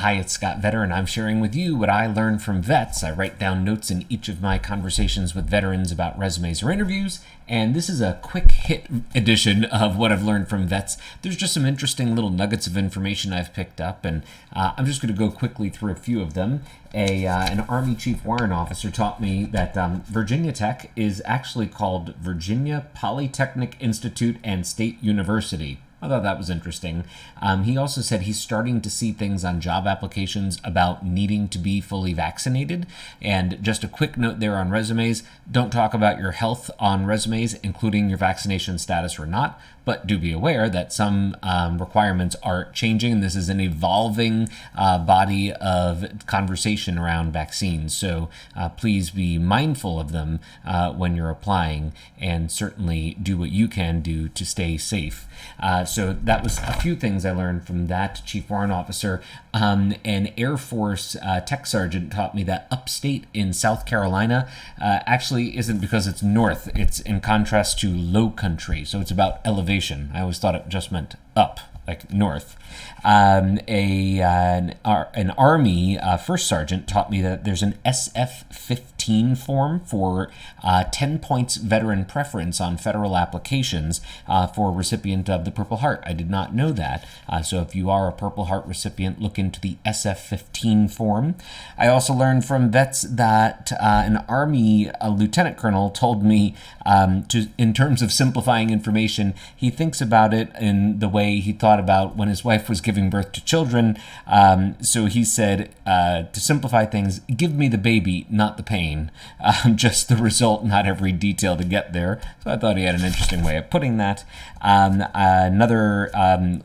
Hi, it's Scott Vetter, and I'm sharing with you what I learned from vets. I write down notes in each of my conversations with veterans about resumes or interviews, and this is a quick hit edition of what I've learned from vets. There's just some interesting little nuggets of information I've picked up, and I'm just going to go quickly through a few of them. An Army Chief Warrant Officer taught me that Virginia Tech is actually called Virginia Polytechnic Institute and State University. I thought that was interesting. He also said he's starting to see things on job applications about needing to be fully vaccinated. And just a quick note there on resumes, don't talk about your health on resumes, including your vaccination status or not, but do be aware that some requirements are changing, and this is an evolving body of conversation around vaccines. So please be mindful of them when you're applying, and certainly do what you can do to stay safe. So that was a few things I learned from that Chief Warrant Officer. An Air Force tech sergeant taught me that upstate in South Carolina actually isn't because it's north. It's in contrast to low country, so it's about elevation. I always thought it just meant up, like north. An Army first sergeant taught me that there's an SF-15 form for 10 points veteran preference on federal applications for a recipient of the Purple Heart. I did not know that. So if you are a Purple Heart recipient, look into the SF-15 form. I also learned from vets that an Army lieutenant colonel told me in terms of simplifying information, he thinks about it in the way he thought about when his wife was giving birth to children. So he said, to simplify things, give me the baby, not the pain. Just the result, not every detail to get there. So I thought he had an interesting way of putting that. Another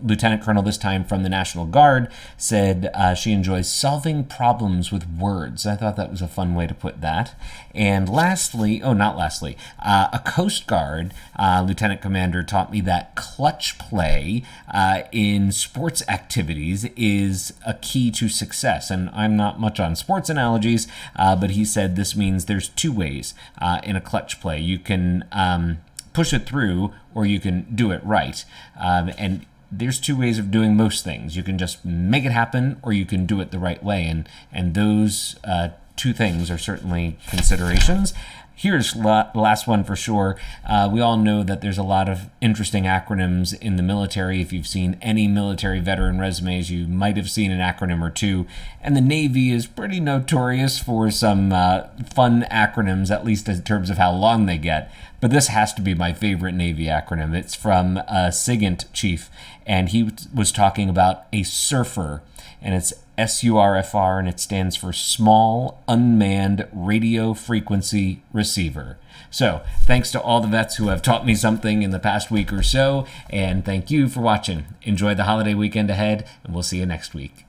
lieutenant colonel, this time from the National Guard, said she enjoys solving problems with words. I thought that was a fun way to put that. And lastly, a Coast Guard lieutenant commander taught me that clutch play in sports activities is a key to success. And I'm not much on sports analogies, but he said this means there's two ways in a clutch play. You can push it through, or you can do it right. And there's two ways of doing most things. You can just make it happen, or you can do it the right way. And those two things are certainly considerations. Here's the last one for sure. We all know that there's a lot of interesting acronyms in the military. If you've seen any military veteran resumes, you might have seen an acronym or two. And the Navy is pretty notorious for some fun acronyms, at least in terms of how long they get. But this has to be my favorite Navy acronym. It's from a SIGINT chief, and he was talking about a SURFR, and it's SURFR, and it stands for Small Unmanned Radio Frequency Receiver. So, thanks to all the vets who have taught me something in the past week or so, and thank you for watching. Enjoy the holiday weekend ahead, and we'll see you next week.